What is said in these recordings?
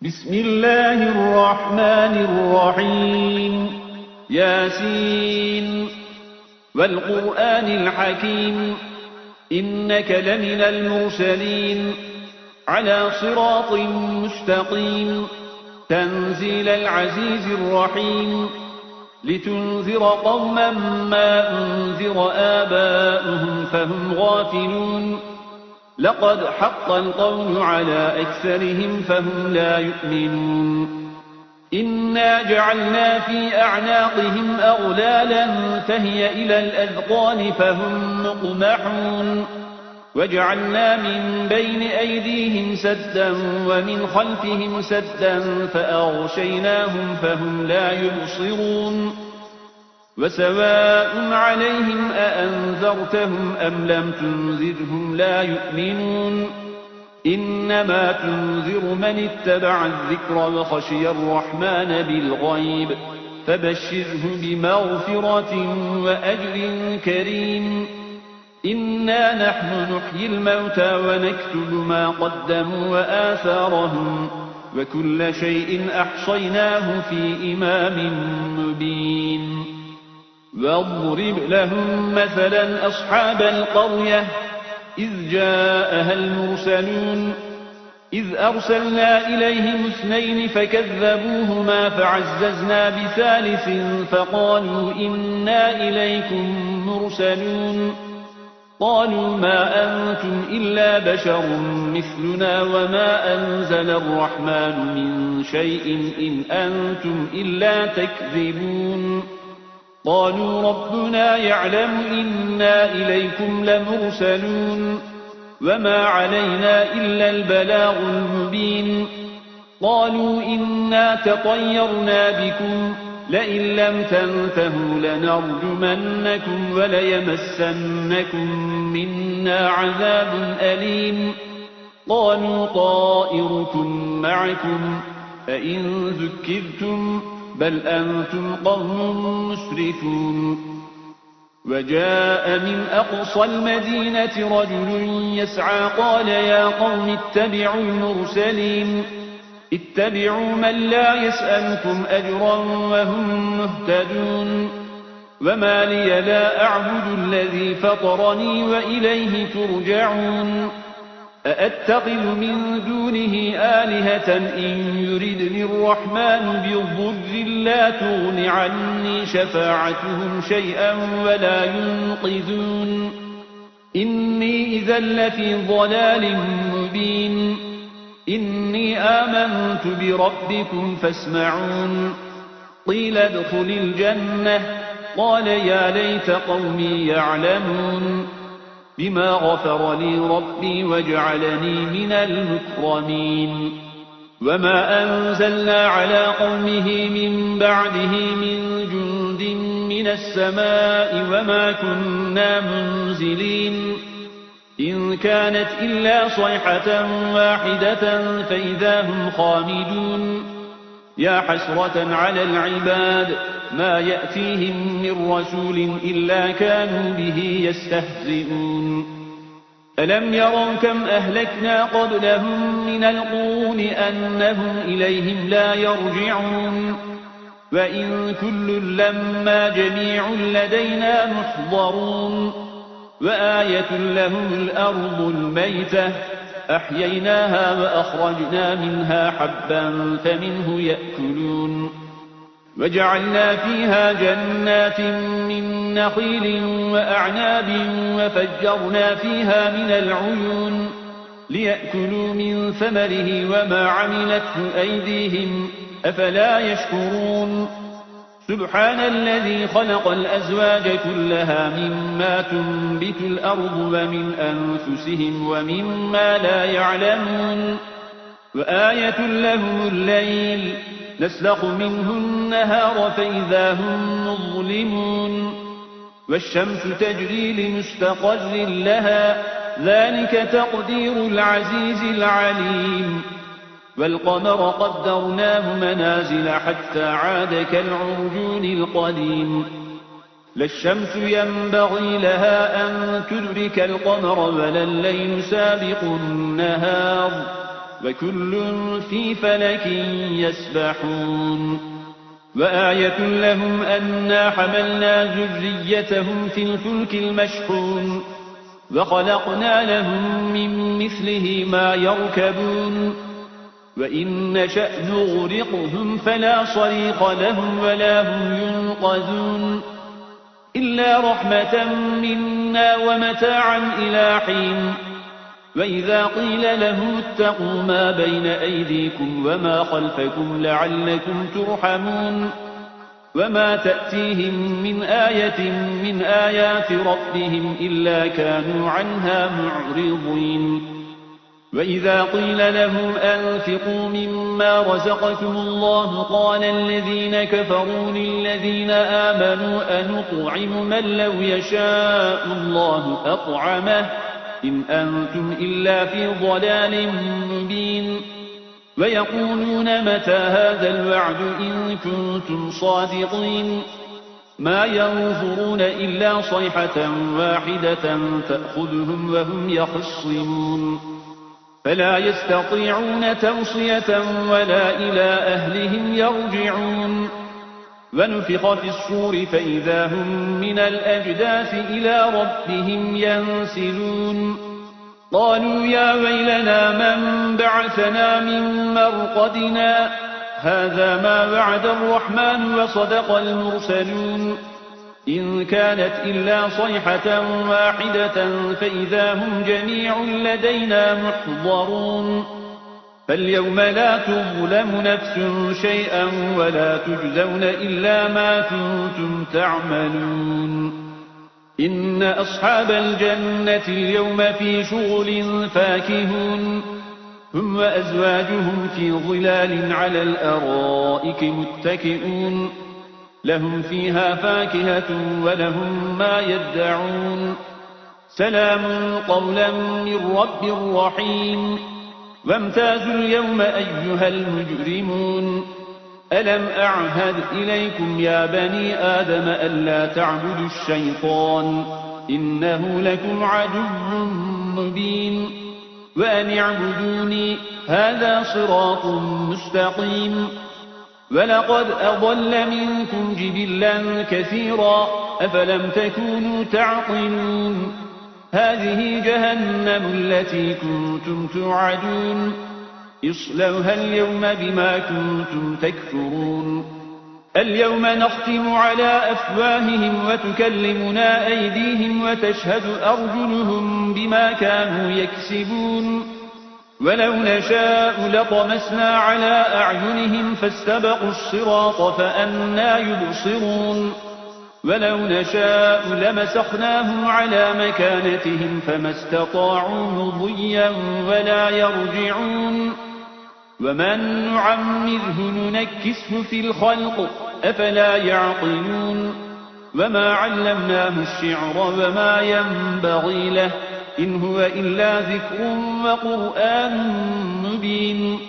بسم الله الرحمن الرحيم ياسين والقرآن الحكيم إنك لمن المرسلين على صراط مستقيم تنزيل العزيز الرحيم لتنذر قوما ما أنذر آباؤهم فهم غافلون لقد حق القول على أكثرهم فهم لا يؤمنون إنا جعلنا في أعناقهم أغلالا فهي إلى الأذقان فهم مقمحون وجعلنا من بين أيديهم سدا ومن خلفهم سدا فأغشيناهم فهم لا يبصرون وسواء عليهم أأنذرتهم أم لم تنذرهم لا يؤمنون إنما تنذر من اتبع الذكر وخشي الرحمن بالغيب فبشره بمغفرة وأجر كريم إنا نحن نحيي الموتى ونكتب ما قدموا وآثارهم وكل شيء أحصيناه في إمام مبين واضرب لهم مثلا أصحاب القرية إذ جاءها المرسلون إذ أرسلنا إليهم 2 فكذبوهما فعززنا بثالث فقالوا إنا إليكم مرسلون قالوا ما أنتم إلا بشر مثلنا وما أنزل الرحمن من شيء إن أنتم إلا تكذبون قالوا ربنا يعلم إنا إليكم لمرسلون وما علينا إلا البلاغ المبين قالوا إنا تطيرنا بكم لئن لم تنتهوا لنرجمنكم وليمسنكم منا عذاب أليم قالوا طائركم معكم أئن ذكرتم بل أنتم قوم مسرفون وجاء من أقصى المدينة رجل يسعى قال يا قوم اتبعوا المرسلين اتبعوا من لا يسألكم أجرا وهم مهتدون وما لي لا أعبد الذي فطرني وإليه ترجعون أأتخذ من دونه آلهة إن يردني الرحمن بضر لا تغن عني شفاعتهم شيئا ولا ينقذون إني إذا لفي ضلال مبين إني آمنت بربكم فاسمعون قيل ادخل الجنة قال يا ليت قومي يعلمون بما غفر لي ربي وجعلني من المكرمين وما أنزلنا على قومه من بعده من جند من السماء وما كنا منزلين إن كانت إلا صيحة واحدة فإذا هم خامدون يا حسرة على العباد ما يأتيهم من رسول إلا كانوا به يستهزئون ألم يروا كم أهلكنا قبلهم من القرون أنهم إليهم لا يرجعون وإن كل لما جميع لدينا محضرون وآية لهم الأرض الميتة أحييناها وأخرجنا منها حبا فمنه يأكلون وجعلنا فيها جنات من نخيل وأعناب وفجرنا فيها من العيون ليأكلوا من ثمره وما عملته أيديهم أفلا يشكرون سبحان الذي خلق الأزواج كلها مما تنبت الأرض ومن أنفسهم ومما لا يعلمون وآية لهم الليل نسلخ منه النهار فإذا هم مظلمون والشمس تجري لمستقر لها ذلك تقدير العزيز العليم والقمر قدرناه منازل حتى عاد كالعرجون القديم لا الشمس ينبغي لها أن تدرك القمر ولا الليل سابق النهار وكل في فلك يسبحون وآية لهم أنا حملنا ذريتهم في الفلك المشحون وخلقنا لهم من مثله ما يركبون وإن نشأ نغرقهم فلا صريخ لهم ولا هم ينقذون إلا رحمة منا ومتاعا إلى حين وإذا قيل لهم اتقوا ما بين أيديكم وما خلفكم لعلكم ترحمون وما تأتيهم من آية من آيات ربهم إلا كانوا عنها معرضين وإذا قيل لهم أنفقوا مما رزقكم الله قال الذين كفروا للذين آمنوا أنطعم من لو يشاء الله أطعمه إن أنتم إلا في ضلال مبين ويقولون متى هذا الوعد إن كنتم صادقين ما ينظرون إلا صيحة واحدة تأخذهم وهم يخصمون فلا يستطيعون توصية ولا إلى أهلهم يرجعون ونفخ في الصور فإذا هم من الأجداث إلى ربهم ينسلون قالوا يا ويلنا من بعثنا من مرقدنا هذا ما وعد الرحمن وصدق المرسلون إن كانت إلا صيحة واحدة فإذا هم جميع لدينا محضرون فاليوم لا تظلم نفس شيئا ولا تجزون إلا ما كنتم تعملون إن أصحاب الجنة اليوم في شغل فاكهون هم وأزواجهم في ظلال على الأرائك متكئون لهم فيها فاكهة ولهم ما يدعون سلام قولا من رب رحيم وامتازوا اليوم أيها المجرمون ألم أعهد إليكم يا بني آدم ألا تعبدوا الشيطان إنه لكم عدو مبين وأن اعبدوني هذا صراط مستقيم ولقد أضل منكم جبلا كثيرا أفلم تكونوا تعقلون هذه جهنم التي كنتم توعدون اصلوها اليوم بما كنتم تكفرون اليوم نختم على أفواههم وتكلمنا أيديهم وتشهد أرجلهم بما كانوا يكسبون ولو نشاء لطمسنا على أعينهم فاستبقوا الصراط فأنى يبصرون ولو نشاء لمسخناهم على مكانتهم فما استطاعوا مضيا ولا يرجعون ومن نعمره ننكسه في الخلق أفلا يعقلون وما علمناه الشعر وما ينبغي له إن هو إلا ذكر وقرآن مبين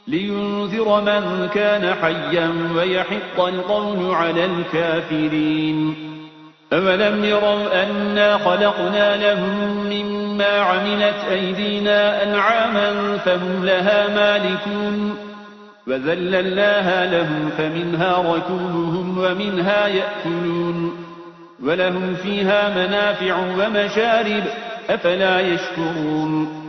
لينذر من كان حيا ويحق القول على الكافرين أولم يروا أنا خلقنا لهم مما عملت أيدينا أنعاما فهم لها مالكون وذللناها لهم فمنها ركوبهم ومنها يأكلون ولهم فيها منافع ومشارب أفلا يشكرون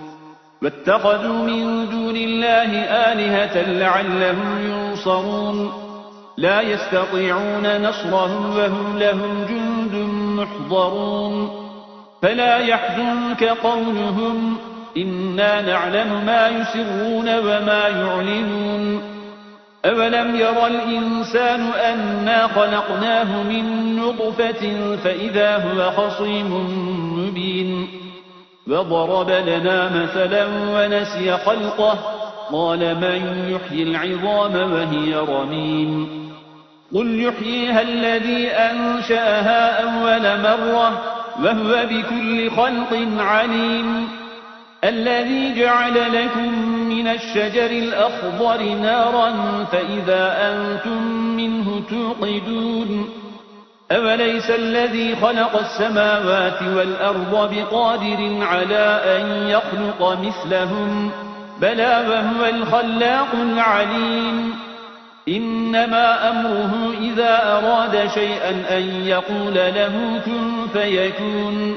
واتخذوا من دون الله آلهة لعلهم ينصرون لا يستطيعون نصرهم وهم لهم جند محضرون فلا يحزنك قولهم إنا نعلم ما يسرون وما يعلنون أولم ير الإنسان أنا خلقناه من نطفة فإذا هو خصيم مبين وضرب لنا مثلا ونسي خلقه قال من يحيي العظام وهي رميم قل يحييها الذي أنشأها أول مرة وهو بكل خلق عليم الذي جعل لكم من الشجر الأخضر نارا فإذا أنتم منه توقدون أوليس الذي خلق السماوات والأرض بقادر على أن يخلق مثلهم بلى وهو الخلاق العليم إنما أمره إذا أراد شيئا أن يقول له كن فيكون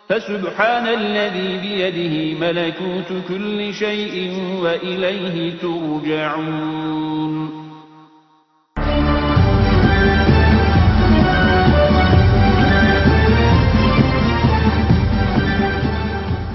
فسبحان الذي بيده ملكوت كل شيء وإليه ترجعون